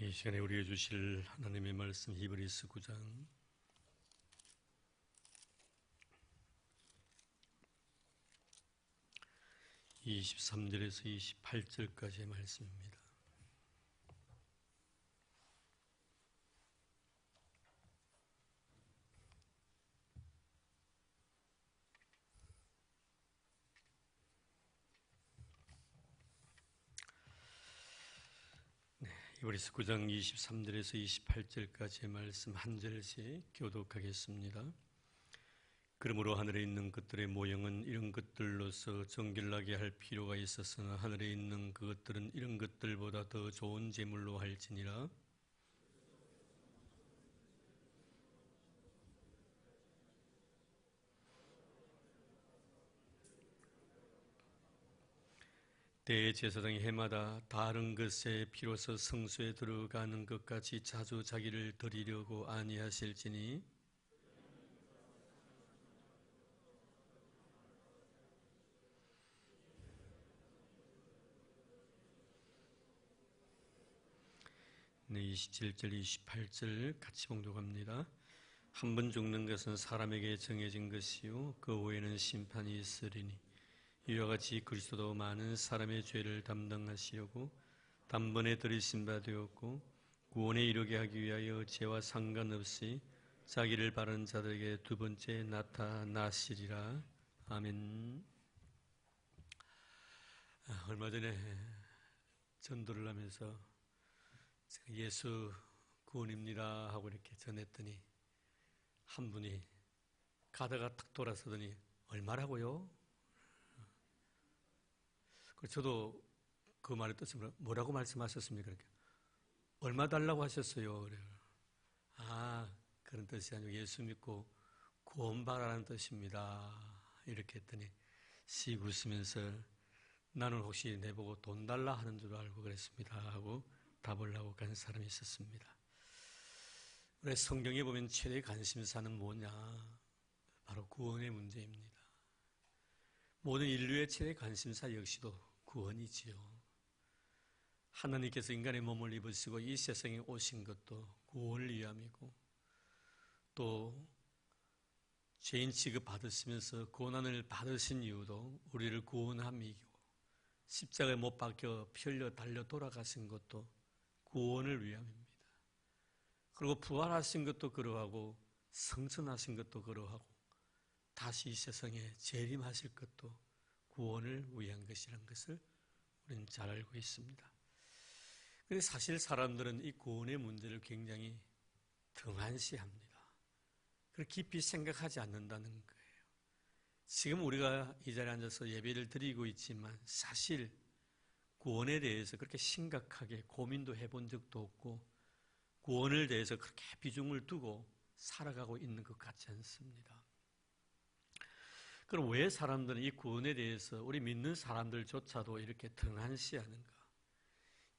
이 시간에 우리에게 주실 하나님의 말씀 히브리서 9장 23절에서 28절까지의 말씀입니다. 히브리서 9장 23절에서 28절까지의 말씀 한 절씩 교독하겠습니다. 그러므로 하늘에 있는 것들의 모형은 이런 것들로서 정결나게 할 필요가 있었으나 하늘에 있는 그것들은 이런 것들보다 더 좋은 제물로 할지니라. 대제사장이 해마다 다른 것에 비로소 성소에 들어가는 것같이 자주 자기를 드리려고 아니하실지니 네, 27절, 28절 같이 봉독합니다. 한 번 죽는 것은 사람에게 정해진 것이요 그 후에는 심판이 있으리니 이와 같이 그리스도도 많은 사람의 죄를 담당하시려고 단번에 들이신 바 되었고 구원에 이르게 하기 위하여 죄와 상관없이 자기를 바른 자들에게 두 번째 나타나시리라. 아멘. 얼마 전에 전도를 하면서 예수 구원입니다 하고 이렇게 전했더니 한 분이 가다가 탁 돌아서더니 얼마라고요? 저도 그 말의 뜻은 뭐라고 말씀하셨습니까? 그렇게 얼마 달라고 하셨어요. 그래요. 그런 뜻이 아니고 예수 믿고 구원받으라는 뜻입니다. 이렇게 했더니 씩 웃으면서 나는 혹시 내보고 돈 달라 하는 줄 알고 그랬습니다 하고 답을 하고 간 사람이 있었습니다. 우리 성경에 보면 최대 관심사는 뭐냐? 바로 구원의 문제입니다. 모든 인류의 최대 관심사 역시도 구원이지요. 하나님께서 인간의 몸을 입으시고 이 세상에 오신 것도 구원을 위함이고 또 죄인 취급 받으시면서 고난을 받으신 이유도 우리를 구원함이고 십자가에 못 박혀 피 흘려 달려 돌아가신 것도 구원을 위함입니다. 그리고 부활하신 것도 그러하고 성천하신 것도 그러하고 다시 이 세상에 재림하실 것도 구원을 위한 것이라는 것을 우리는 잘 알고 있습니다. 그런데 사실 사람들은 이 구원의 문제를 굉장히 등한시합니다. 그렇게 깊이 생각하지 않는다는 거예요. 지금 우리가 이 자리에 앉아서 예배를 드리고 있지만 사실 구원에 대해서 그렇게 심각하게 고민도 해본 적도 없고 구원을 대해서 그렇게 비중을 두고 살아가고 있는 것 같지 않습니다. 그럼 왜 사람들은 이 구원에 대해서 우리 믿는 사람들조차도 이렇게 등한시하는가?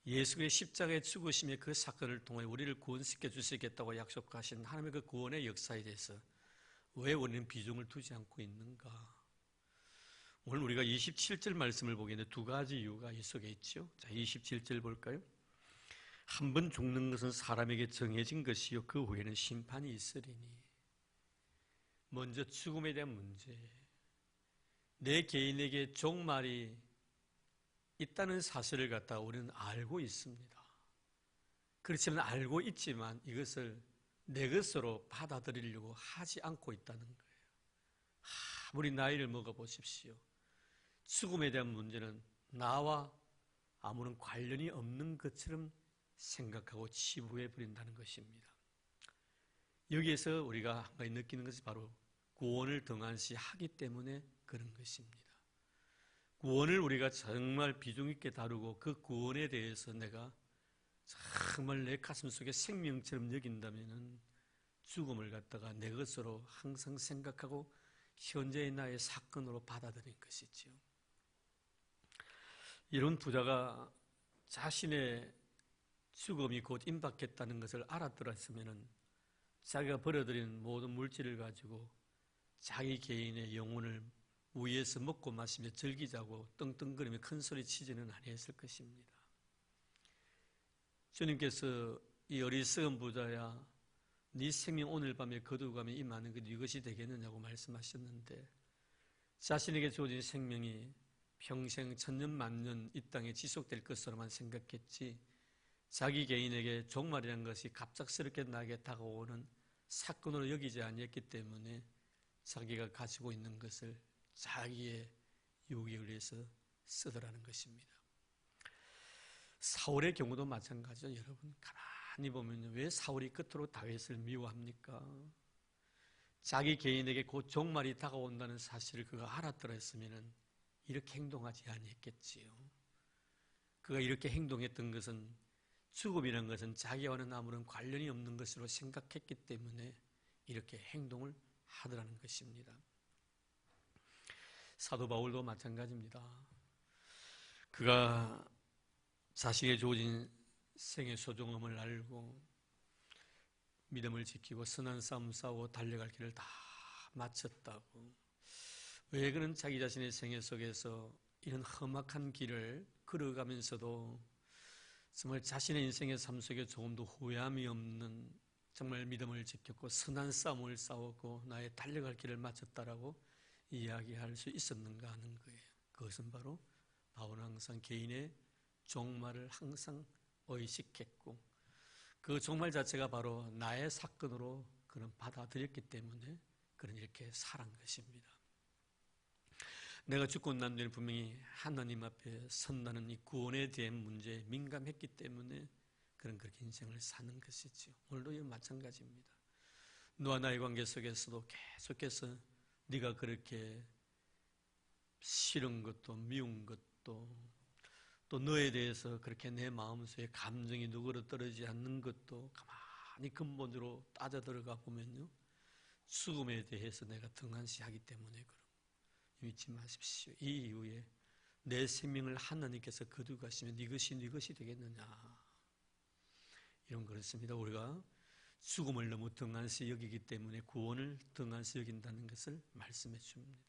예수의 십자가의 죽으심의 그 사건을 통해 우리를 구원시켜 주시겠다고 약속하신 하나님의 그 구원의 역사에 대해서 왜 우리는 비중을 두지 않고 있는가? 오늘 우리가 27절 말씀을 보겠는데 두 가지 이유가 이 속에 있죠. 자, 27절 볼까요? 한 번 죽는 것은 사람에게 정해진 것이요 그 후에는 심판이 있으리니. 먼저 죽음에 대한 문제. 내 개인에게 종말이 있다는 사실을 갖다가 우리는 알고 있습니다. 그렇지만 알고 있지만 이것을 내 것으로 받아들이려고 하지 않고 있다는 거예요. 아무리 나이를 먹어보십시오. 죽음에 대한 문제는 나와 아무런 관련이 없는 것처럼 생각하고 치부해버린다는 것입니다. 여기에서 우리가 한 가지 느끼는 것이 바로 구원을 등한시하기 때문에 그런 것입니다. 구원을 우리가 정말 비중 있게 다루고 그 구원에 대해서 내가 정말 내 가슴속에 생명처럼 여긴다면 죽음을 갖다가 내 것으로 항상 생각하고 현재의 나의 사건으로 받아들인 것이죠. 이런 부자가 자신의 죽음이 곧 임박했다는 것을 알았더랬으면 자기가 버려들인 모든 물질을 가지고 자기 개인의 영혼을 위에서 먹고 마시며 즐기자고 떵떵거리며 큰소리 치지는 아니했을 것입니다. 주님께서 이 어리석은 부자야, 네 생명 오늘 밤에 거두감에 임하는 것 이것이 되겠느냐고 말씀하셨는데, 자신에게 주어진 생명이 평생 천년 만년 이 땅에 지속될 것으로만 생각했지, 자기 개인에게 종말이라는 것이 갑작스럽게 나게 다가오는 사건으로 여기지 아니했기 때문에 자기가 가지고 있는 것을 자기의 유익을 위해서 쓰더라는 것입니다. 사울의 경우도 마찬가지죠. 여러분 가만히 보면 왜 사울이 끝으로 다윗을 미워합니까? 자기 개인에게 곧 종말이 다가온다는 사실을 그가 알았더라 했으면 이렇게 행동하지 아니했겠지요. 그가 이렇게 행동했던 것은 죽음이라는 것은 자기와는 아무런 관련이 없는 것으로 생각했기 때문에 이렇게 행동을 하더라는 것입니다. 사도 바울도 마찬가지입니다. 그가 자신의 주어진 생의 소중함을 알고 믿음을 지키고 선한 싸움 싸우고 달려갈 길을 다 마쳤다고. 왜 그는 자기 자신의 생애 속에서 이런 험악한 길을 걸어가면서도 정말 자신의 인생의 삶 속에 조금도 후회함이 없는 정말 믿음을 지켰고 선한 싸움을 싸웠고 나의 달려갈 길을 마쳤다라고 이야기할 수 있었는가 하는 거예요. 그것은 바로 바울은 항상 개인의 종말을 항상 의식했고 그 종말 자체가 바로 나의 사건으로 그는 받아들였기 때문에 그는 이렇게 살아간 것입니다. 내가 죽고 난 뒤에는 분명히 하나님 앞에 선다는 이 구원에 대한 문제에 민감했기 때문에 그런 그렇게 인생을 사는 것이죠. 오늘도 이건 마찬가지입니다. 너와 나의 관계 속에서도 계속해서 네가 그렇게 싫은 것도 미운 것도 또 너에 대해서 그렇게 내 마음속에 감정이 누구로 떨어지지 않는 것도 가만히 근본으로 따져 들어가 보면요, 죽음에 대해서 내가 등한시하기 때문에 그럼 잊지 마십시오. 이 이후에 내 생명을 하나님께서 거두고 가시면 이것이 되겠느냐, 이런 그렇습니다. 우리가 죽음을 너무 등한시 여기기 때문에 구원을 등한시 여긴다는 것을 말씀해 줍니다.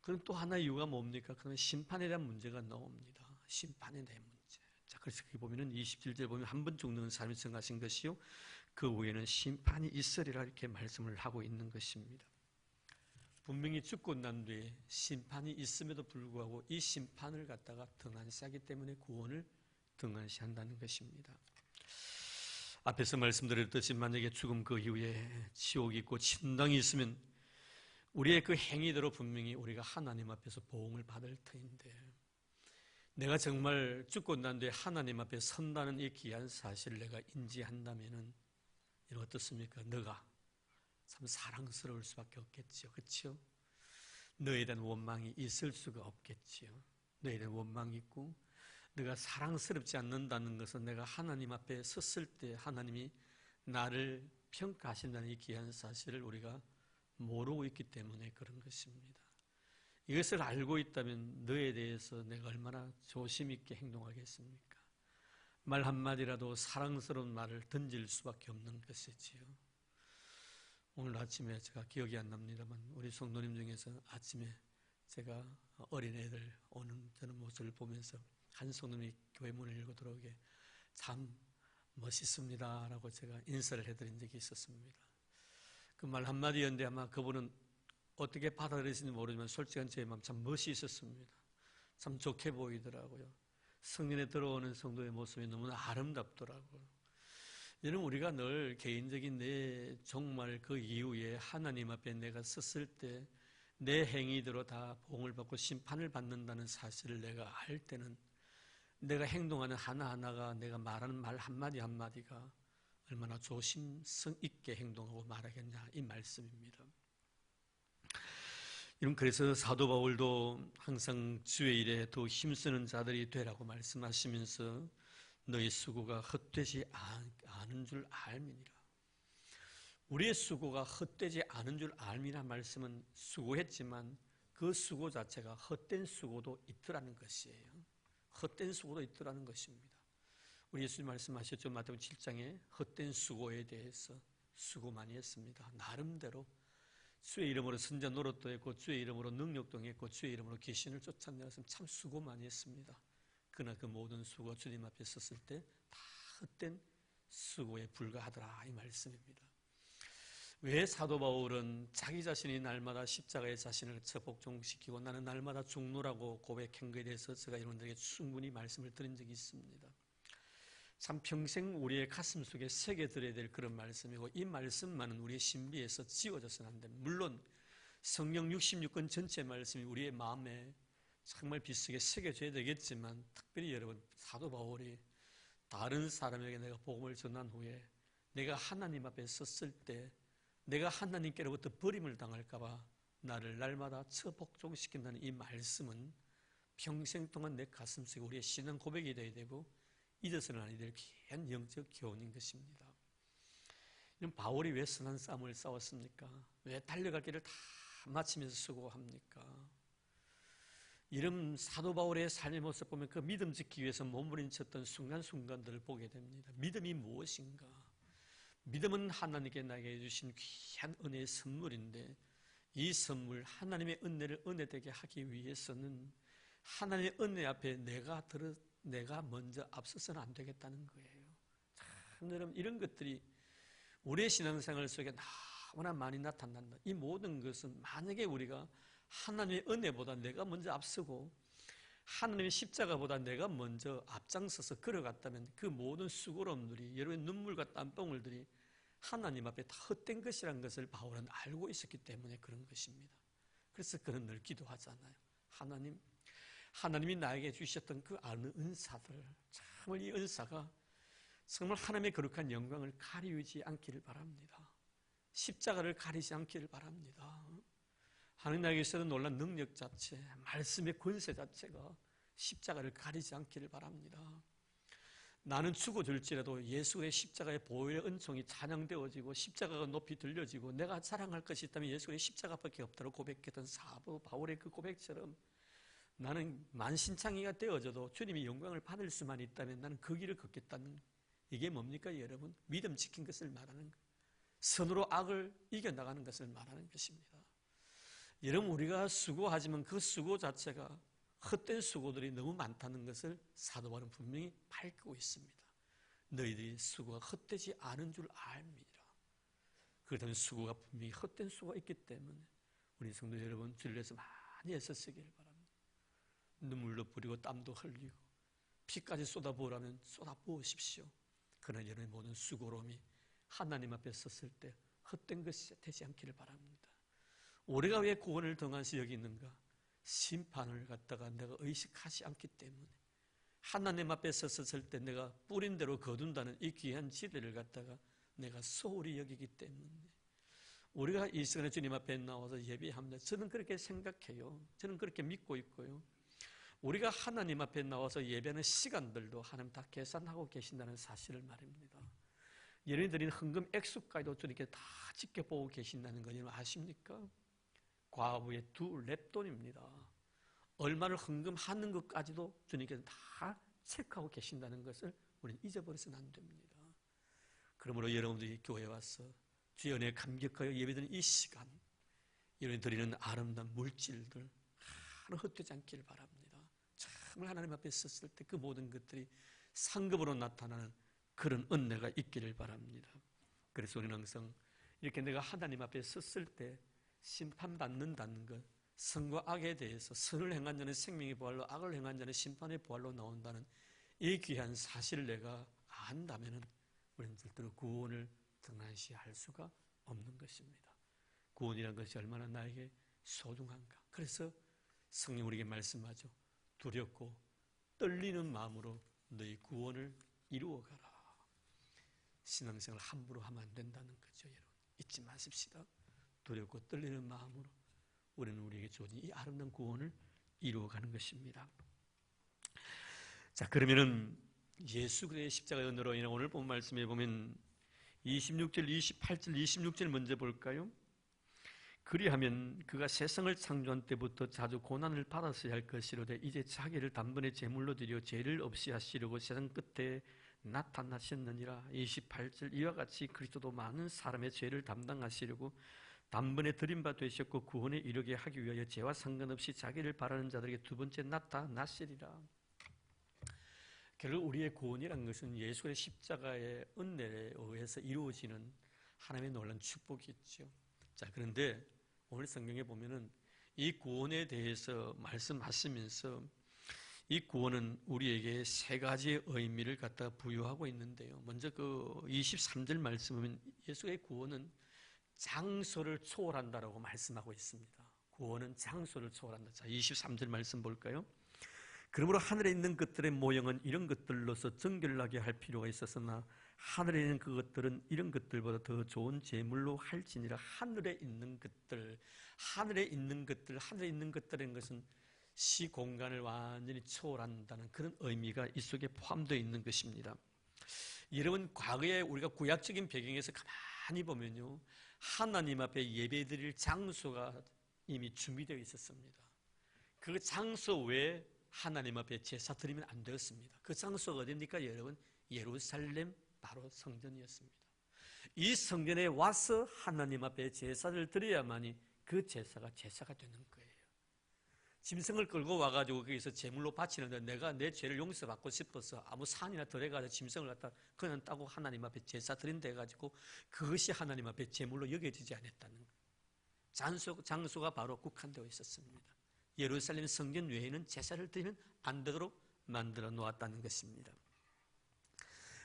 그럼 또 하나의 이유가 뭡니까? 그러면 심판에 대한 문제가 나옵니다. 심판에 대한 문제. 자, 그래서 여기 보면은 27절 보면 한 번 죽는 사람이 정하신 것이요, 그 후에는 심판이 있으리라 이렇게 말씀을 하고 있는 것입니다. 분명히 죽고 난 뒤에 심판이 있음에도 불구하고 이 심판을 갖다가 등한시하기 때문에 구원을 등한시한다는 것입니다. 앞에서 말씀드렸듯이 만약에 죽음 그 이후에 지옥이 있고 천당이 있으면 우리의 그 행위대로 분명히 우리가 하나님 앞에서 보응을 받을 터인데, 내가 정말 죽고 난 뒤에 하나님 앞에 선다는 이 귀한 사실을 내가 인지한다면은 이런 어떻습니까? 너가 참 사랑스러울 수밖에 없겠지요. 그렇죠? 너에 대한 원망이 있을 수가 없겠지요. 너에 대한 원망이 있고 네가 사랑스럽지 않는다는 것은 내가 하나님 앞에 섰을 때 하나님이 나를 평가하신다는 이 귀한 사실을 우리가 모르고 있기 때문에 그런 것입니다. 이것을 알고 있다면 너에 대해서 내가 얼마나 조심 있게 행동하겠습니까? 말 한마디라도 사랑스러운 말을 던질 수밖에 없는 것이지요. 오늘 아침에 제가 기억이 안 납니다만 우리 성도님 중에서 아침에 제가 어린애들 오는 저는 모습을 보면서 한 성도님이 교회 문을 열고 들어오게 참 멋있습니다 라고 제가 인사를 해드린 적이 있었습니다. 그 말 한마디였는데 아마 그분은 어떻게 받아들이시는지 모르지만 솔직한 제 마음 참 멋이 있었습니다. 참 좋게 보이더라고요. 성전에 들어오는 성도의 모습이 너무나 아름답더라고요. 여러분, 우리가 늘 개인적인 내 정말 그 이후에 하나님 앞에 내가 섰을 때 내 행위대로 다 보응을 받고 심판을 받는다는 사실을 내가 알 때는 내가 행동하는 하나하나가, 내가 말하는 말 한마디 한마디가 얼마나 조심성 있게 행동하고 말하겠냐, 이 말씀입니다. 여러분, 그래서 사도 바울도 항상 주의 일에 더 힘쓰는 자들이 되라고 말씀하시면서 너희 수고가 헛되지 않은 줄 알미니라. 우리의 수고가 헛되지 않은 줄 알미라 말씀은 수고했지만 그 수고 자체가 헛된 수고도 있더라는 것이에요. 헛된 수고도 있더라는 것입니다. 우리 예수님 말씀하셨죠. 마태복음 7장에 헛된 수고에 대해서 수고 많이 했습니다. 나름대로 주의 이름으로 선자 노릇도 했고 주의 이름으로 능력도 했고 주의 이름으로 귀신을 쫓아내었으면 참 수고 많이 했습니다. 그러나 그 모든 수고가 주님 앞에 섰을 때 다 헛된 수고에 불과하더라 이 말씀입니다. 왜 사도 바울은 자기 자신이 날마다 십자가에 자신을 처복종시키고 나는 날마다 죽노라고 고백한 것에 대해서 제가 여러분들에게 충분히 말씀을 드린 적이 있습니다. 참 평생 우리의 가슴 속에 새겨들어야 될 그런 말씀이고 이 말씀만은 우리의 신비에서 지워져서는 안 됩니다. 물론 성경 66권 전체 말씀이 우리의 마음에 정말 빛스게 새겨져야 되겠지만 특별히 여러분 사도 바울이 다른 사람에게 내가 복음을 전한 후에 내가 하나님 앞에 섰을 때 내가 하나님께로부터 버림을 당할까 봐 나를 날마다 처복종시킨다는 이 말씀은 평생 동안 내 가슴속에 우리의 신앙 고백이 되어야 되고 잊어서는 아니 될 귀한 영적 교훈인 것입니다. 이런 바울이 왜 선한 싸움을 싸웠습니까? 왜 달려갈 길을 다 마치면서 수고합니까? 이런 사도 바울의 삶의 모습 보면 그 믿음 지키기 위해서 몸부림쳤던 순간순간들을 보게 됩니다. 믿음이 무엇인가? 믿음은 하나님께 나에게 주신 귀한 은혜의 선물인데 이 선물 하나님의 은혜를 은혜되게 하기 위해서는 하나님의 은혜 앞에 내가 먼저 앞서서는 안 되겠다는 거예요. 참 여러분 이런 것들이 우리의 신앙생활 속에 너무나 많이 나타난다. 이 모든 것은 만약에 우리가 하나님의 은혜보다 내가 먼저 앞서고 하나님의 십자가보다 내가 먼저 앞장서서 걸어갔다면 그 모든 수고로움들이 여러분의 눈물과 땀방울들이 하나님 앞에 다 헛된 것이라는 것을 바울은 알고 있었기 때문에 그런 것입니다. 그래서 그는 늘 기도하잖아요. 하나님이 나에게 주셨던 그 아는 은사들 정말 이 은사가 정말 하나님의 거룩한 영광을 가리우지 않기를 바랍니다. 십자가를 가리지 않기를 바랍니다. 하나님 나에게 있어서 놀란 능력 자체, 말씀의 권세 자체가 십자가를 가리지 않기를 바랍니다. 나는 죽어줄지라도 예수의 십자가의 보혈의 은총이 찬양되어지고 십자가가 높이 들려지고 내가 자랑할 것이 있다면 예수의 십자가밖에 없다고 고백했던 사도 바울의 그 고백처럼 나는 만신창이가 되어져도 주님이 영광을 받을 수만 있다면 나는 그 길을 걷겠다는 이게 뭡니까 여러분? 믿음 지킨 것을 말하는 것. 선으로 악을 이겨나가는 것을 말하는 것입니다. 여러분 우리가 수고하지만 그 수고 자체가 헛된 수고들이 너무 많다는 것을 사도 바울은 분명히 밝히고 있습니다. 너희들이 수고가 헛되지 않은 줄 압니다. 그렇다면 수고가 분명히 헛된 수고가 있기 때문에 우리 성도 여러분 주를 위해서 많이 애쓰시기를 바랍니다. 눈물도 뿌리고 땀도 흘리고 피까지 쏟아부으라면 쏟아부으십시오. 그러나 여러분의 모든 수고로움이 하나님 앞에 섰을 때 헛된 것이 되지 않기를 바랍니다. 우리가 왜 구원을 등한시 여기 있는가? 심판을 갖다가 내가 의식하지 않기 때문에 하나님 앞에 섰을 때 내가 뿌린 대로 거둔다는 이 귀한 지대를 갖다가 내가 소홀히 여기기 때문에 우리가 이 시간에 주님 앞에 나와서 예배합니다. 저는 그렇게 생각해요. 저는 그렇게 믿고 있고요. 우리가 하나님 앞에 나와서 예배하는 시간들도 하나님 다 계산하고 계신다는 사실을 말입니다. 여러분이 드린 헌금 액수까지도 주님께 다 지켜보고 계신다는 거 여러분 아십니까? 과부의 2랩돈입니다. 얼마를 헌금하는 것까지도 주님께서 다 체크하고 계신다는 것을 우리는 잊어버려서는 안 됩니다. 그러므로 여러분들이 교회에 와서 주의 은혜에 감격하여 예배드리는 이 시간 여러분이 드리는 아름다운 물질들 하나 헛되지 않기를 바랍니다. 정말 하나님 앞에 섰을 때 그 모든 것들이 상급으로 나타나는 그런 은혜가 있기를 바랍니다. 그래서 우리는 항상 이렇게 내가 하나님 앞에 섰을 때 심판받는다는 것, 선과 악에 대해서 선을 행한 자는 생명의 부활로 악을 행한 자는 심판의 부활로 나온다는 이 귀한 사실을 내가 안다면 우리는 절대로 구원을 등한시할 수가 없는 것입니다. 구원이라는 것이 얼마나 나에게 소중한가. 그래서 성령 우리에게 말씀하죠. 두렵고 떨리는 마음으로 너희 구원을 이루어가라. 신앙생활 함부로 하면 안 된다는 거죠. 여러분 잊지 마십시다. 두렵고 떨리는 마음으로 우리는 우리에게 주어진 이 아름다운 구원을 이루어가는 것입니다. 자, 그러면은 예수 그리스도의 십자가의 은혜로 인해 오늘 본 말씀에 보면 26절, 28절, 26절 먼저 볼까요? 그리하면 그가 세상을 창조한 때부터 자주 고난을 받았어야 할 것이로되 이제 자기를 단번에 제물로 드려 죄를 없이 하시려고 세상 끝에 나타나셨느니라. 28절 이와 같이 그리스도도 많은 사람의 죄를 담당하시려고 단번에 드림바 되셨고 구원에 이르게 하기 위하여 죄와 상관없이 자기를 바라는 자들에게 두 번째 나타나시리라. 결국 우리의 구원이란 것은 예수의 십자가의 은혜에 의해서 이루어지는 하나님의 놀라운 축복이죠. 자, 그런데 오늘 성경에 보면은 이 구원에 대해서 말씀하시면서 이 구원은 우리에게 세 가지의 의미를 갖다 부여하고 있는데요. 먼저 그 23절 말씀은 예수의 구원은 장소를 초월한다라고 말씀하고 있습니다. 구원은 장소를 초월한다. 자, 23절 말씀 볼까요? 그러므로 하늘에 있는 것들의 모형은 이런 것들로서 정결나게 할 필요가 있었으나 하늘에 있는 그것들은 이런 것들보다 더 좋은 제물로 할지니라. 하늘에 있는 것들, 하늘에 있는 것들인 것은 시공간을 완전히 초월한다는 그런 의미가 이 속에 포함되어 있는 것입니다. 여러분, 과거에 우리가 구약적인 배경에서 가만히 보면요, 하나님 앞에 예배드릴 장소가 이미 준비되어 있었습니다. 그 장소 외에 하나님 앞에 제사 드리면 안 되었습니다. 그 장소가 어디입니까, 여러분? 예루살렘 바로 성전이었습니다. 이 성전에 와서 하나님 앞에 제사를 드려야만이 그 제사가 되는 거예요. 짐승을 끌고 와가지고 거기서 제물로 바치는데 내가 내 죄를 용서받고 싶어서 아무 산이나 들어가서 짐승을 갖다 그냥 따고 하나님 앞에 제사 드린다 해가지고 그것이 하나님 앞에 제물로 여겨지지 않았다는 거예요. 장소가 바로 국한되어 있었습니다. 예루살렘 성전 외에는 제사를 드리면 안 되도록 만들어 놓았다는 것입니다.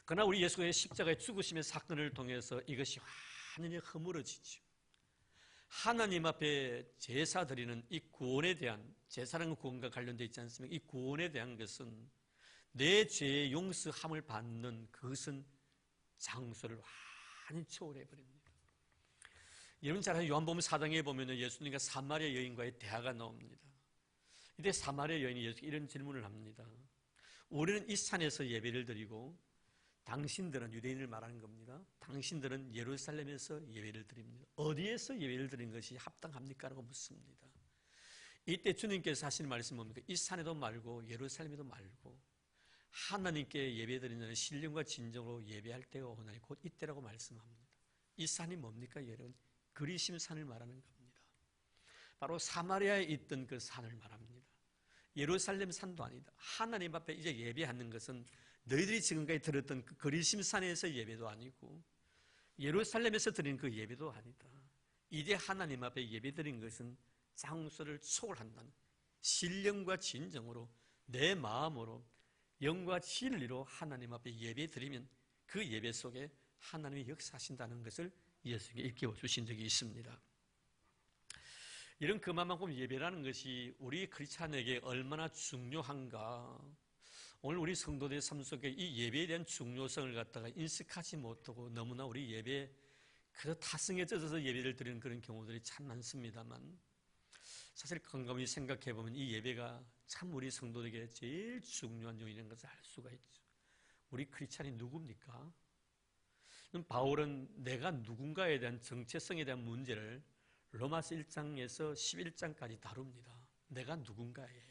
그러나 우리 예수의 십자가의 죽으심의 사건을 통해서 이것이 완전히 허물어지죠. 하나님 앞에 제사 드리는 이 구원에 대한, 제사라는 구원과 관련되어 있지 않습니까? 이 구원에 대한 것은 내 죄의 용서함을 받는 그것은 장소를 완전히 초월해버립니다. 여러분 잘 아는 요한복음 4장에 보면 예수님과 사마리아 여인과의 대화가 나옵니다. 이때 사마리아 여인이 예수께 이런 질문을 합니다. 우리는 이 산에서 예배를 드리고 당신들은, 유대인을 말하는 겁니다, 당신들은 예루살렘에서 예배를 드립니다. 어디에서 예배를 드리는 것이 합당합니까? 라고 묻습니다. 이때 주님께서 하시는 말씀이 뭡니까? 이 산에도 말고 예루살렘에도 말고 하나님께 예배 드리는 신령과 진정으로 예배할 때가 오나니 곧 이때라고 말씀합니다. 이 산이 뭡니까, 여러분? 그리심 산을 말하는 겁니다. 바로 사마리아에 있던 그 산을 말합니다. 예루살렘 산도 아니다. 하나님 앞에 이제 예배하는 것은 너희들이 지금까지 들었던 그 그리심 산에서 예배도 아니고 예루살렘에서 드리는 그 예배도 아니다. 이제 하나님 앞에 예배 드린 것은 장소를 초월한다는, 신령과 진정으로 내 마음으로 영과 진리로 하나님 앞에 예배 드리면 그 예배 속에 하나님이 역사하신다는 것을 예수님께 일깨워 주신 적이 있습니다. 이런 그만큼 예배라는 것이 우리 크리스찬에게 얼마나 중요한가. 오늘 우리 성도들의 삶 속에 이 예배에 대한 중요성을 갖다가 인식하지 못하고 너무나 우리 예배에 그저 타성에 젖어서 예배를 드리는 그런 경우들이 참 많습니다만, 사실 곰곰이 생각해 보면 이 예배가 참 우리 성도들에게 제일 중요한 요인인 것을 알 수가 있죠. 우리 크리스찬이 누굽니까? 바울은 내가 누군가에 대한 정체성에 대한 문제를 로마서 1장에서 11장까지 다룹니다. 내가 누군가예요.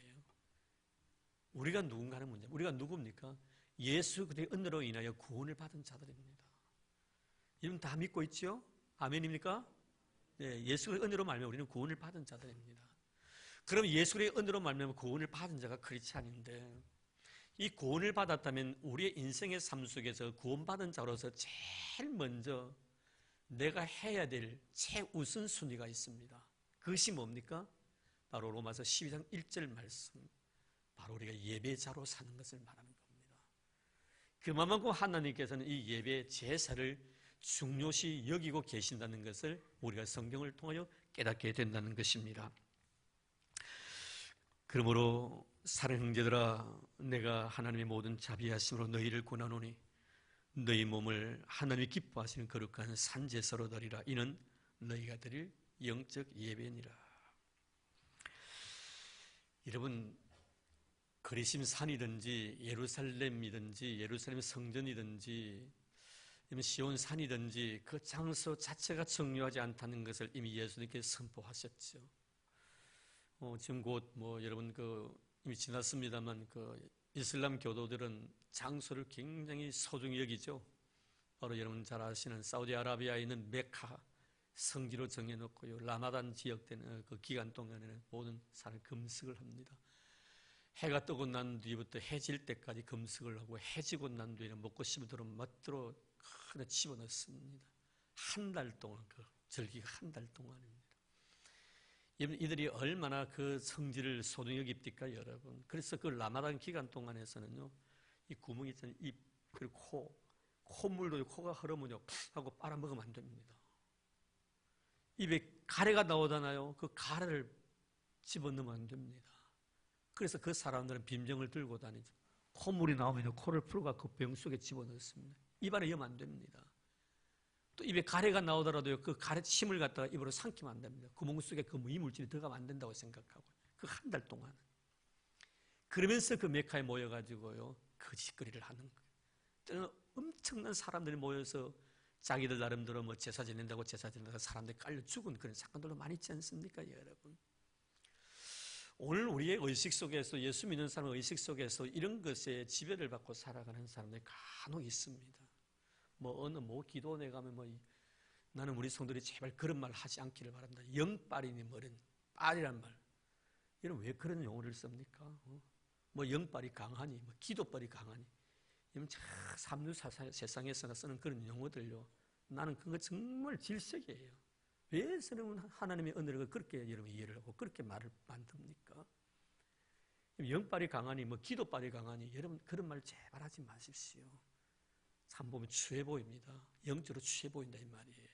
우리가 누군가 하는 문제. 우리가 누굽니까? 예수 그리스도의 은혜로 인하여 구원을 받은 자들입니다. 여러분 다 믿고 있죠? 아멘입니까? 네, 예수의 은혜로 말미암아 우리는 구원을 받은 자들입니다. 그럼 예수의 은혜로 말미암아 구원을 받은 자가 크리스찬인데, 이 구원을 받았다면 우리의 인생의 삶 속에서 구원받은 자로서 제일 먼저 내가 해야 될 최우선순위가 있습니다. 그것이 뭡니까? 바로 로마서 12장 1절 말씀, 바로 우리가 예배자로 사는 것을 말하는 겁니다. 그만큼 하나님께서는 이 예배 제사를 중요시 여기고 계신다는 것을 우리가 성경을 통하여 깨닫게 된다는 것입니다. 그러므로 사랑하는 형제들아, 내가 하나님의 모든 자비하심으로 너희를 권하노니 너희 몸을 하나님이 기뻐하시는 거룩한 산제사로 드리라. 이는 너희가 드릴 영적 예배니라. 여러분, 그리심 산이든지 예루살렘이든지 예루살렘 성전이든지 시온 산이든지 그 장소 자체가 중요하지 않다는 것을 이미 예수님께서 선포하셨죠. 지금 곧 여러분 이미 지났습니다만 이슬람 교도들은 장소를 굉장히 소중히 여기죠. 바로 여러분 잘 아시는 사우디아라비아에 있는 메카 성지로 정해놓고요, 라마단 지역 때는 그 기간 동안에는 모든 사람 금식을 합니다. 해가 뜨고 난 뒤부터 해질 때까지 금식을 하고 해지고 난 뒤에는 먹고 싶은 대로 멋대로 그냥 집어넣습니다. 한 달 동안, 그 절기가 한 달 동안입니다. 이들이 얼마나 그 성질을 소중히 여깁니까, 여러분. 그래서 그 라마단 기간 동안에서는요, 이 구멍이 있잖아요. 입, 그리고 콧물도 코가 흐르면요, 하고 빨아먹으면 안 됩니다. 입에 가래가 나오잖아요. 그 가래를 집어넣으면 안 됩니다. 그래서 그 사람들은 빈병을 들고 다니죠. 콧물이 나오면 코를 풀고 그 병 속에 집어넣습니다. 입안에 넣으면 안 됩니다. 또 입에 가래가 나오더라도 그 가래 침을 갖다가 입으로 삼키면 안 됩니다. 구멍 속에 그 이물질이 들어가면 안 된다고 생각하고 그 한 달 동안 그러면서 그 메카에 모여가지고요 거짓거리를 하는 거예요. 때는 엄청난 사람들이 모여서 자기들 나름대로 뭐 제사 지낸다고 제사 지낸다고 사람들이 깔려 죽은 그런 사건들도 많이 있지 않습니까, 여러분? 오늘 우리의 의식 속에서 예수 믿는 사람의 의식 속에서 이런 것에 지배를 받고 살아가는 사람들이 간혹 있습니다. 뭐 어느 기도원에 가면 나는 우리 성도들이 제발 그런 말 하지 않기를 바랍니다. 영빨이니 뭐는 빨이란 말. 여러분 왜 그런 용어를 씁니까? 뭐 영빨이 강하니, 뭐 기도빨이 강하니. 이런 삼류 세상에서나 쓰는 그런 용어들요. 나는 그거 정말 질색이에요. 왜 하나님의 은혜를 그렇게 여러분 이해를 하고 그렇게 말을 만듭니까? 영빨이 강하니, 뭐 기도빨이 강하니, 여러분 그런 말 제발 하지 마십시오. 참 보면 추해 보입니다. 영적으로 추해 보인다 이 말이에요.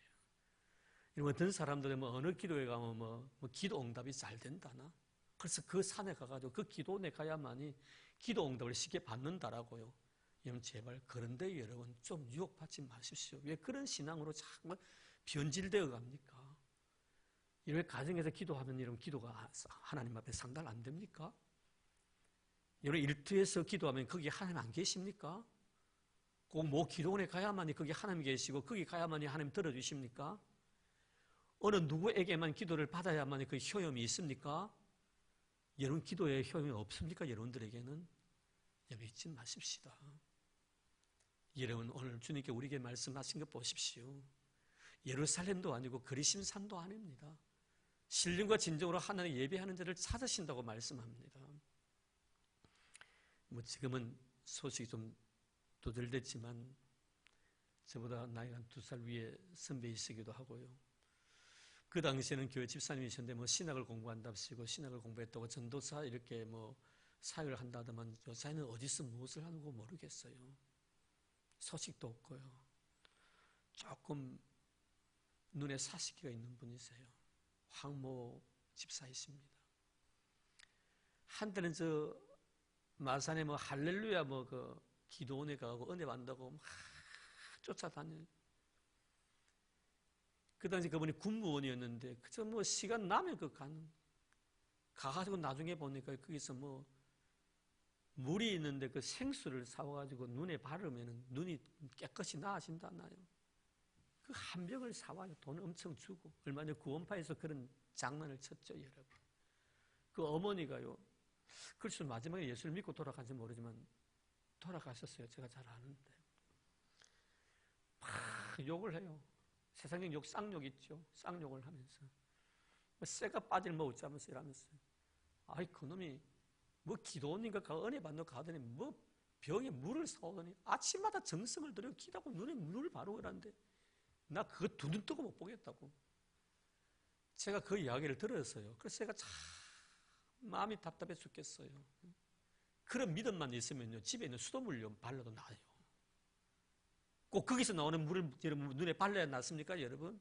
이런 어떤 사람들은 어느 기도에 가면 기도 응답이 잘 된다나? 그래서 그 산에 가가지고 그 기도원에 가야만이 기도 응답을 쉽게 받는다라고요. 여러분 제발 그런데 여러분 좀 유혹받지 마십시오. 왜 그런 신앙으로 자꾸 변질되어 갑니까? 이런 가정에서 기도하면 여러분 기도가 하나님 앞에 상달 안 됩니까? 여러분 일터에서 기도하면 거기 하나님 안 계십니까? 꼭 기도원에 가야만이 거기 하나님 계시고 거기 가야만이 하나님 들어주십니까? 어느 누구에게만 기도를 받아야만이 그 효험이 있습니까? 여러분 기도에 효험이 없습니까? 여러분들에게는 여러분 잊지 마십시다. 여러분 오늘 주님께 우리에게 말씀하신 것 보십시오. 예루살렘도 아니고 그리심산도 아닙니다. 신령과 진정으로 하나님 예배하는 자를 찾으신다고 말씀합니다. 지금은 소식이 좀 도달됐지만 저보다 나이가 한 2살 위에 선배이시기도 하고요. 그 당시에는 교회 집사님이셨는데 신학을 공부한답시고 신학을 공부했다고 전도사 이렇게 사역을 한다더만 요새는 어디서 무엇을 하는고 모르겠어요. 소식도 없고요. 조금 눈에 사시기가 있는 분이세요. 황모 집사이십니다. 한때는 마산에 할렐루야 그 기도원에 가고 은혜 받는다고 막 쫓아다녀요. 그 당시 그분이 군무원이었는데 그저 시간 나면 가가지고 나중에 보니까 거기서 물이 있는데 그 생수를 사와가지고 눈에 바르면 눈이 깨끗이 나아진다나요. 그 한 병을 사와요. 돈 엄청 주고. 얼마 전에 구원파에서 그런 장난을 쳤죠, 여러분. 그 어머니가요. 그래서 마지막에 예수를 믿고 돌아간지 모르지만 돌아가셨어요. 제가 잘 아는데. 막 욕을 해요. 세상적 욕, 쌍욕 있죠. 쌍욕을 하면서. 쇠가 빠질 어쩌면서 이러면서. 아이, 그놈이 기도원인가 은혜 받는 가더니 병에 물을 사오더니 아침마다 정성을 들여 기도하고 눈에 물을 바르고 이러는데 나 그거 두 눈 뜨고 못 보겠다고. 제가 그 이야기를 들었어요. 그래서 제가 참 마음이 답답해 죽겠어요. 그런 믿음만 있으면요, 집에 있는 수돗물요 발라도 나아요. 꼭 거기서 나오는 물을 여러분 눈에 발라야 낫습니까, 여러분?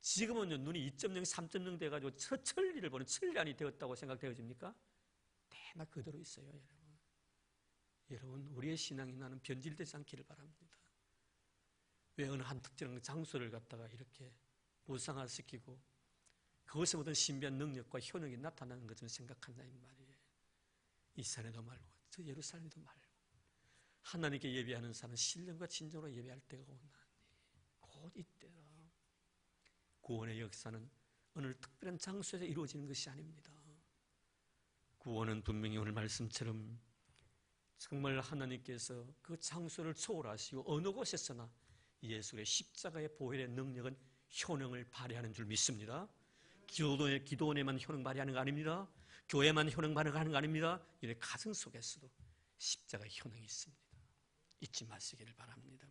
지금은요, 눈이 2.0, 3.0 돼가지고 천리를 보는 천리안이 되었다고 생각되어집니까? 대낮 그대로 있어요, 여러분. 여러분, 우리의 신앙이 나는 변질되지 않기를 바랍니다. 왜 어느 한 특정한 장소를 갖다가 이렇게 무상화시키고 그것에 모든 신비한 능력과 효능이 나타나는 것을 생각한다 이 말이에요. 이 산에도 말고 저 예루살렘에도 말고 하나님께 예배하는 사람은 신령과 진정으로 예배할 때가 오나니 곧 이때라. 구원의 역사는 어느 특별한 장소에서 이루어지는 것이 아닙니다. 구원은 분명히 오늘 말씀처럼 정말 하나님께서 그 장소를 초월하시고 어느 곳에서나 예수의 십자가의 보혈의 능력은 효능을 발휘하는 줄 믿습니다. 기도원에만 효능 발휘하는 거 아닙니다. 교회만 효능 반응하는 거 아닙니다. 이런 가정 속에서도 십자가의 효능이 있습니다. 잊지 마시기를 바랍니다.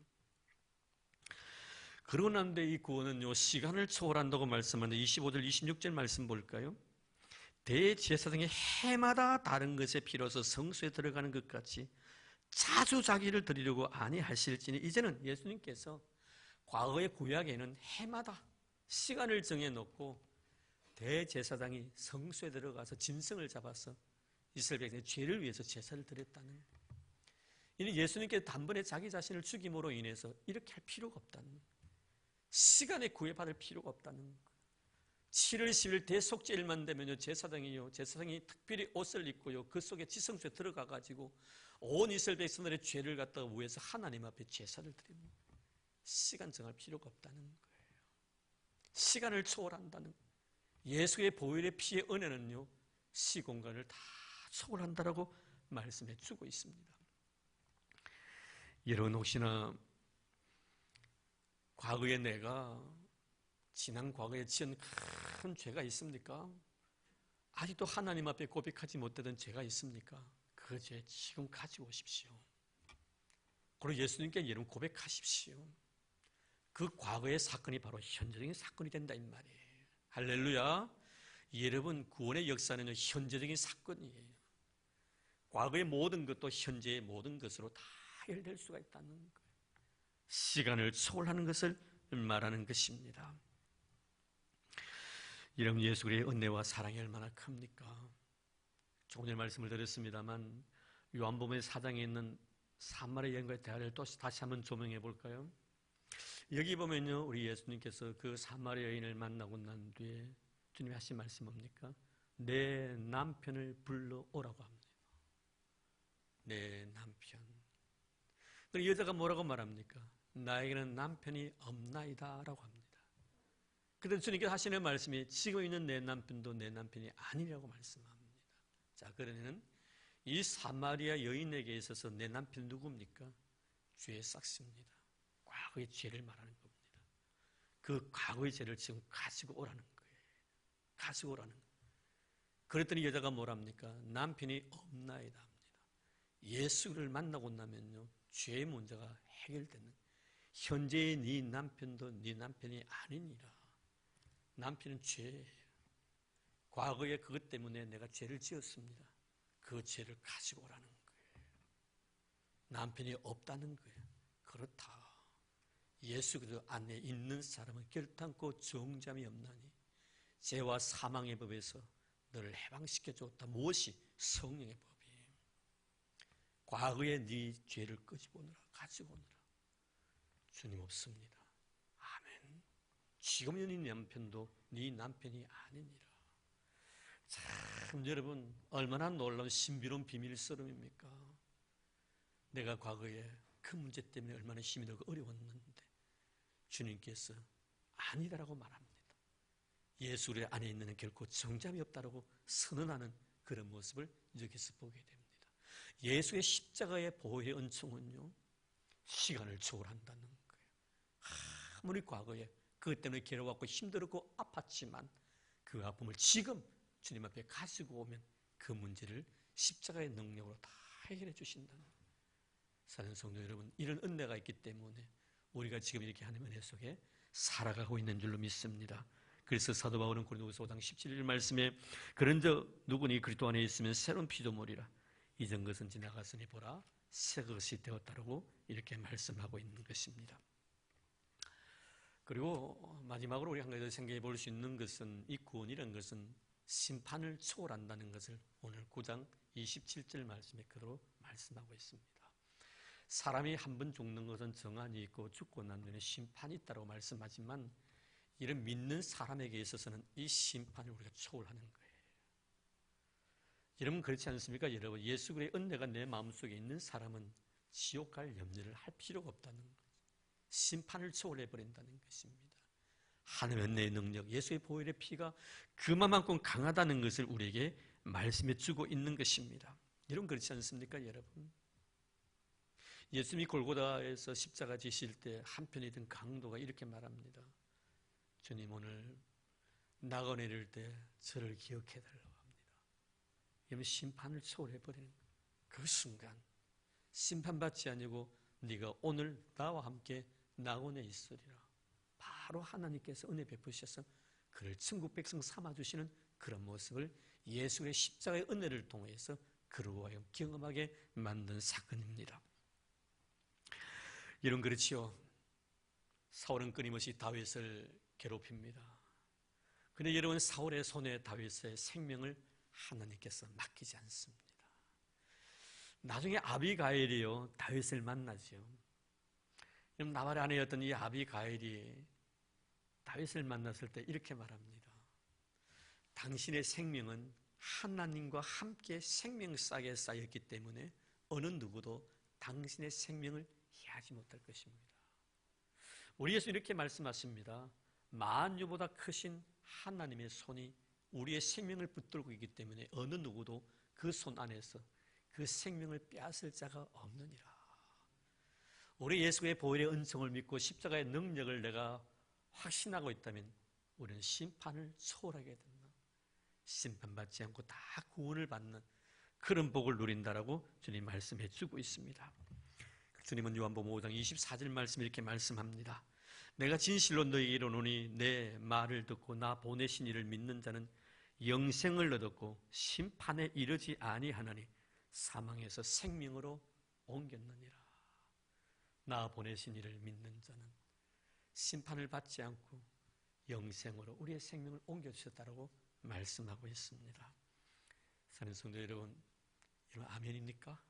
그러고 난데 이 구원은요, 시간을 초월한다고 말씀하는데 25절, 26절 말씀 볼까요? 대제사장이 해마다 다른 것에 비로소 성소에 들어가는 것 같이 자주 자기를 드리려고 아니하실지니, 이제는 예수님께서 과거의 구약에는 해마다 시간을 정해놓고 대제사장이 성소에 들어가서 짐승을 잡아서 이스라엘 백성의 죄를 위해서 제사를 드렸다는 거예요. 이는 예수님께서 단번에 자기 자신을 죽임으로 인해서 이렇게 할 필요가 없다는 거예요. 시간에 구애받을 필요가 없다는 거예요. 7월 10일 대속죄일만 되면요, 제사장이 특별히 옷을 입고요, 그 속에 지성소에 들어가가지고 온 이스라엘 백성들의 죄를 갖다가 위해서 하나님 앞에 제사를 드립니다. 시간 정할 필요가 없다는 거예요. 시간을 초월한다는 거예요. 예수의 보혈의 피의 은혜는요, 시공간을 다 초월한다라고 말씀해 주고 있습니다. 여러분, 혹시나 과거에 내가 지난 과거에 지은 큰 죄가 있습니까? 아직도 하나님 앞에 고백하지 못했던 죄가 있습니까? 그 죄 지금 가지고 오십시오. 그리고 예수님께 여러분 고백하십시오. 그 과거의 사건이 바로 현재적인 사건이 된다 이 말이에요. 할렐루야. 여러분, 구원의 역사는 현재적인 사건이에요. 과거의 모든 것도 현재의 모든 것으로 다 해결될 수가 있다는 거예요. 시간을 초월하는 것을 말하는 것입니다. 여러분, 예수 그리스도의 은혜와 사랑이 얼마나 큽니까? 조금 전에 말씀을 드렸습니다만 요한복음 4장에 있는 사마리아 여인과의 대화를 또 다시 한번 조명해 볼까요? 여기 보면요, 우리 예수님께서 그 사마리아 여인을 만나고 난 뒤에 주님이 하신 말씀 뭡니까? 내 남편을 불러오라고 합니다. 내 남편. 그리고 여자가 뭐라고 말합니까? 나에게는 남편이 없나이다 라고 합니다. 그런데 주님께서 하시는 말씀이 지금 있는 내 남편도 내 남편이 아니라고 말씀합니다. 자, 그러면 이 사마리아 여인에게 있어서 내 남편 누굽니까? 죄의 싹스입니다. 과거의 죄를 말하는 겁니다. 그 과거의 죄를 지금 가지고 오라는 거예요. 가지고 오라는 거예요. 그랬더니 여자가 뭐랍니까? 남편이 없나이다 합니다. 예수를 만나고 나면요, 죄의 문제가 해결되는, 현재의 네 남편도 네 남편이 아니니라. 남편은 죄예요. 과거에 그것 때문에 내가 죄를 지었습니다. 그 죄를 가지고 오라는 거예요. 남편이 없다는 거예요. 그렇다. 예수 그리스도 안에 있는 사람은 결단코 정잠이 없나니 죄와 사망의 법에서 너를 해방시켜 줬다. 무엇이? 성령의 법이에요. 과거에 네 죄를 끄집어 오느라, 가지고 오느라. 주님 없습니다. 아멘. 지금 있는 네 남편도 네 남편이 아니니라. 참, 여러분, 얼마나 놀라운 신비로운 비밀스러움입니까? 내가 과거에 그 문제 때문에 얼마나 힘이 들고 어려웠는데 주님께서 아니다라고 말합니다. 예수 그리스도 안에 있는 결코 정잠이 없다라고 선언하는 그런 모습을 여기서 보게 됩니다. 예수의 십자가의 보혈의 은총은요, 시간을 초월한다는 거예요. 아무리 과거에 그것 때문에 괴로웠고 힘들었고 아팠지만 그 아픔을 지금 주님 앞에 가지고 오면 그 문제를 십자가의 능력으로 다 해결해 주신다는 거예요. 사는 성도 여러분, 이런 은혜가 있기 때문에 우리가 지금 이렇게 하나님의 은혜 속에 살아가고 있는 줄로 믿습니다. 그래서 사도 바울은 고린도후서 5장 17절 말씀에 그런즉 누구니 그리스도 안에 있으면 새로운 피조물이라 이전 것은 지나갔으니 보라 새 것이 되었다라고 이렇게 말씀하고 있는 것입니다. 그리고 마지막으로 우리 한 가지 더 생각해 볼 수 있는 것은 이 구원이라는 것은 심판을 초월한다는 것을 오늘 9장 27절 말씀에 그대로 말씀하고 있습니다. 사람이 한 번 죽는 것은 정한이 있고 죽고 난 뒤에 심판이 있다고 말씀하지만 이런 믿는 사람에게 있어서는 이 심판을 우리가 초월하는 거예요. 여러분 그렇지 않습니까? 여러분 예수 그리스도의 은혜가 내 마음속에 있는 사람은 지옥 갈 염려를 할 필요가 없다는 거죠. 심판을 초월해버린다는 것입니다. 하나님의 은혜의 능력, 예수의 보혈의 피가 그만큼 강하다는 것을 우리에게 말씀해 주고 있는 것입니다. 여러분 그렇지 않습니까? 여러분 예수님이 골고다에서 십자가 지실 때 한편에 든 강도가 이렇게 말합니다. 주님 오늘 나그네 이를 때 저를 기억해 달라고 합니다. 이러면 심판을 초월해버리는 거예요. 그 순간 심판받지 아니고 네가 오늘 나와 함께 낙원에 있으리라. 바로 하나님께서 은혜 베푸셔서 그를 천국 백성 삼아주시는 그런 모습을 예수의 십자가의 은혜를 통해서 그로 하여금 경험하게 만든 사건입니다. 여러분 그렇지요. 사울은 끊임없이 다윗을 괴롭힙니다. 그런데 여러분 사울의 손에 다윗의 생명을 하나님께서 맡기지 않습니다. 나중에 아비가일이요 다윗을 만나죠. 나발의 아내였던 이 아비가일이 다윗을 만났을 때 이렇게 말합니다. 당신의 생명은 하나님과 함께 생명싸게 쌓였기 때문에 어느 누구도 당신의 생명을 해하지 못할 것입니다. 우리 예수 이렇게 말씀하십니다. 만유보다 크신 하나님의 손이 우리의 생명을 붙들고 있기 때문에 어느 누구도 그 손 안에서 그 생명을 빼앗을 자가 없느니라. 우리 예수의 보혈의 은총을 믿고 십자가의 능력을 내가 확신하고 있다면 우리는 심판을 초월하게 된다. 심판받지 않고 다 구원을 받는 그런 복을 누린다라고 주님 말씀해 주고 있습니다. 주님은 요한복음 5장 24절 말씀 이렇게 말씀합니다. 내가 진실로 너희에게 이르노니 내 말을 듣고 나 보내신 이를 믿는 자는 영생을 얻었고 심판에 이르지 아니하나니 사망에서 생명으로 옮겼느니라. 나 보내신 이를 믿는 자는 심판을 받지 않고 영생으로 우리의 생명을 옮겨주셨다고 말씀하고 있습니다. 사랑하는 성도 여러분 아멘입니까?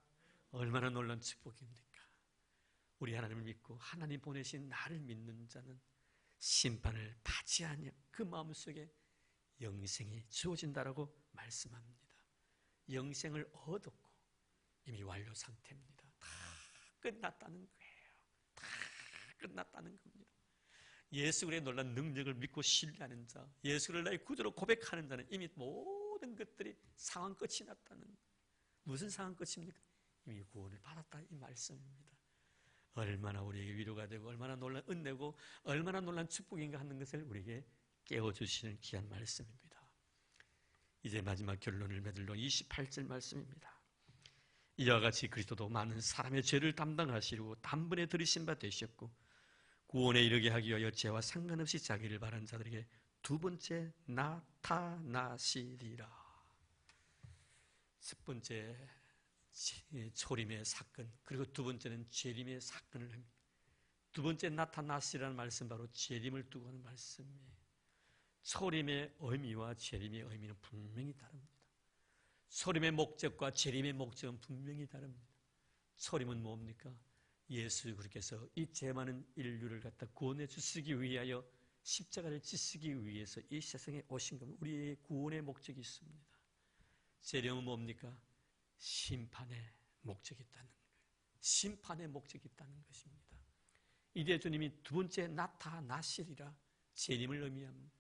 얼마나 놀라운 축복입니까? 우리 하나님을 믿고 하나님 보내신 나를 믿는 자는 심판을 받지 않냐 그 마음속에 영생이 주어진다라고 말씀합니다. 영생을 얻었고 이미 완료 상태입니다. 다 끝났다는 거예요. 다 끝났다는 겁니다. 예수 그리스도의 놀라운 능력을 믿고 신뢰하는 자, 예수 그리스도를 나의 구주로 고백하는 자는 이미 모든 것들이 상황 끝이 났다는 거예요. 무슨 상황 끝입니까? 이미 구원을 받았다 이 말씀입니다. 얼마나 우리에게 위로가 되고 얼마나 놀라운 은혜고 얼마나 놀라운 축복인가 하는 것을 우리에게 깨워주시는 귀한 말씀입니다. 이제 마지막 결론을 맺으러 28절 말씀입니다. 이와 같이 그리스도도 많은 사람의 죄를 담당하시려고 단번에 들이신 바 되셨고 구원에 이르게 하기 위하여 죄와 상관없이 자기를 바라는 자들에게 두 번째 나타나시리라. 첫 번째 초림의 사건, 그리고 두 번째는 재림의 사건을 합니다. 두 번째 나타나시라는 말씀 바로 재림을 두고 하는 말씀이에요. 초림의 의미와 재림의 의미는 분명히 다릅니다. 초림의 목적과 재림의 목적은 분명히 다릅니다. 초림은 뭡니까? 예수 그리스도께서 이 죄 많은 인류를 갖다 구원해 주시기 위하여 십자가를 지시기 위해서 이 세상에 오신 겁니다. 우리의 구원의 목적이 있습니다. 재림은 뭡니까? 심판의 목적이 있다는 거예요. 심판의 목적이 있다는 것입니다. 이제 주님이 두 번째 나타나시리라 재림을 의미합니다.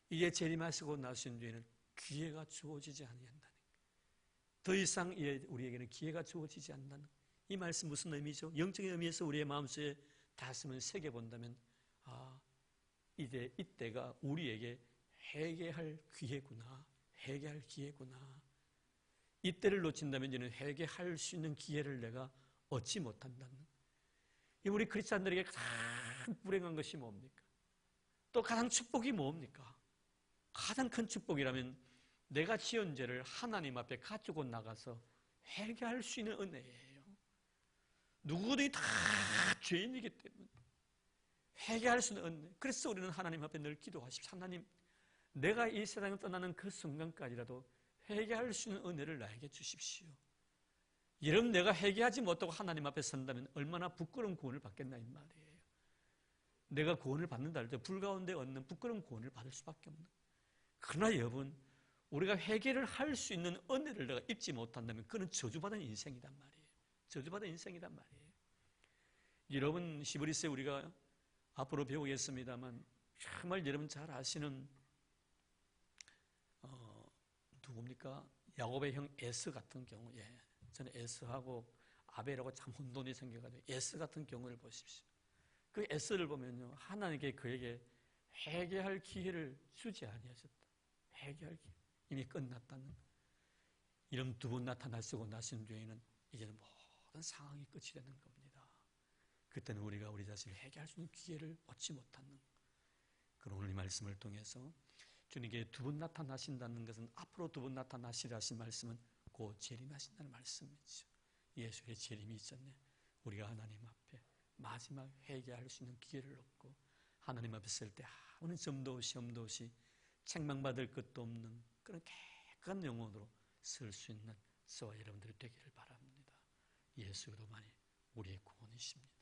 이제 재림하시고 나신 뒤에는 기회가 주어지지 아니한다는 거예요. 더 이상 우리에게는 기회가 주어지지 않는다는 거예요. 이 말씀 무슨 의미죠? 영적인 의미에서 우리의 마음속에 다스을 새겨본다면 이제 이때가 우리에게 회개할 기회구나. 회개할 기회구나. 이때를 놓친다면 이제는 회개할 수 있는 기회를 내가 얻지 못한다는 거예요. 우리 크리스찬들에게 가장 불행한 것이 뭡니까? 또 가장 축복이 뭡니까? 가장 큰 축복이라면 내가 지은 죄를 하나님 앞에 가지고 나가서 회개할 수 있는 은혜예요. 누구든지 다 죄인이기 때문에 회개할 수 있는 은혜. 그래서 우리는 하나님 앞에 늘 기도하십시오. 하나님, 내가 이 세상을 떠나는 그 순간까지라도 회개할 수 있는 은혜를 나에게 주십시오. 여러분, 내가 회개하지 못하고 하나님 앞에 선다면 얼마나 부끄러운 구원을 받겠나 이 말이에요. 내가 구원을 받는다 할 때 불가운데 얻는 부끄러운 구원을 받을 수밖에 없는. 그러나 여러분, 우리가 회개를 할 수 있는 은혜를 내가 입지 못한다면 그는 저주받은 인생이란 말이에요. 저주받은 인생이란 말이에요. 여러분, 히브리서에 우리가 앞으로 배우겠습니다만 정말 여러분 잘 아시는 누굽니까? 야곱의 형 에스 같은 경우, 저는 에스하고 아벨하고 참 혼돈이 생겨가지고 에스 같은 경우를 보십시오. 그 에스를 보면요, 하나님께 그에게 회개할 기회를 주지 아니하셨다. 회개할 기회 이미 끝났다는. 이런 두 번 나타나시고 나신 뒤에는 이제는 모든 상황이 끝이 되는 겁니다. 그때는 우리가 우리 자신을 회개할 수 있는 기회를 얻지 못하는, 그런 오늘 이 말씀을 통해서 주님께 두 번 나타나신다는 것은 앞으로 두 번 나타나시라 하신 말씀은 곧 재림하신다는 말씀이죠. 예수의 재림이 있었네. 우리가 하나님 앞에 마지막 회개할 수 있는 기회를 얻고 하나님 앞에 설 때 아무런 점도 없이 염도 없이 책망받을 것도 없는 그런 깨끗한 영혼으로 설 수 있는 저와 여러분들이 되기를 바랍니다. 예수 그리스도만이 우리의 구원이십니다.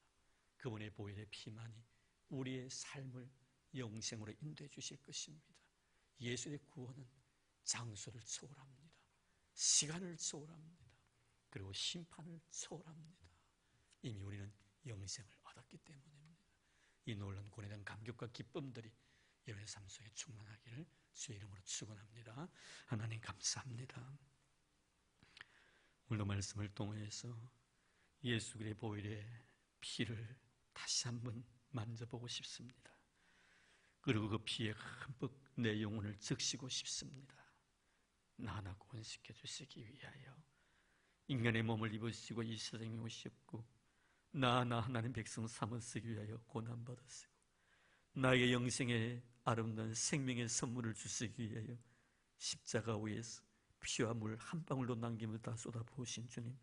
그분의 보혈의 피만이 우리의 삶을 영생으로 인도해 주실 것입니다. 예수의 구원은 장소를 초월합니다. 시간을 초월합니다. 그리고 심판을 초월합니다. 이미 우리는 영생을 얻었기 때문입니다. 이 놀라운 구원에 대한 감격과 기쁨들이 여러분의 삶 속에 충만하기를 주의 이름으로 축원합니다. 하나님 감사합니다. 오늘도 말씀을 통해서 예수 그리스도의 보혈의 피를 다시 한번 만져보고 싶습니다. 그리고 그 피에 흠뻑 내 영혼을 적시고 싶습니다. 나 하나 구원시켜 주시기 위하여 인간의 몸을 입으시고 이 세상에 오셨고 나 하나님 백성 삼으시기 위하여 고난받으시고 나에게 영생의 아름다운 생명의 선물을 주시기 위하여 십자가 위에서 피와 물 한 방울도 남김을 다 쏟아부으신 주님,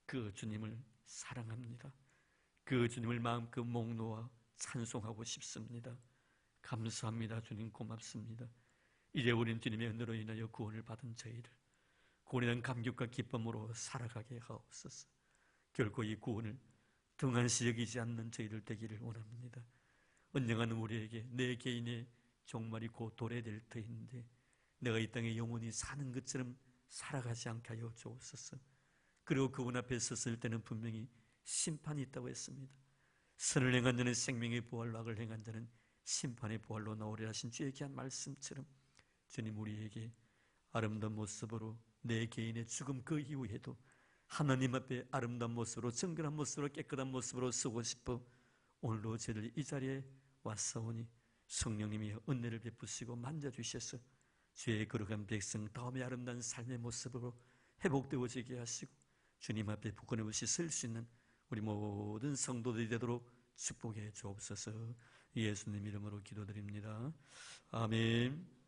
그 주님을 사랑합니다. 그 주님을 마음껏 목놓아 찬송하고 싶습니다. 감사합니다. 주님 고맙습니다. 이제 우리는 주님의 은혜로 인하여 구원을 받은 저희를 구원에 대한 감격과 기쁨으로 살아가게 하옵소서. 결코 이 구원을 등한시 여기지 않는 저희들 되기를 원합니다. 언젠가는 우리에게 내 개인의 종말이 곧 도래될 터인데 내가 이 땅에 영원히 사는 것처럼 살아가지 않게 하여 주옵소서. 그리고 그분 앞에 섰을 때는 분명히 심판이 있다고 했습니다. 선을 행한 자는 생명의 부활로 악을 행한 자는 심판의 부활로 나오리라 하신 주의 귀한 말씀처럼 주님 우리에게 아름다운 모습으로 내 개인의 죽음 그 이후에도 하나님 앞에 아름다운 모습으로 정결한 모습으로 깨끗한 모습으로 서고 싶어 오늘도 저희들 이 자리에 왔사오니 성령님이 은혜를 베푸시고 만져주셔서 죄의 거룩한 백성 다음에 아름다운 삶의 모습으로 회복되어지게 하시고 주님 앞에 부끄러움 없이 설 수 있는 우리 모든 성도들이 되도록 축복해 주옵소서. 예수님 이름으로 기도드립니다. 아멘.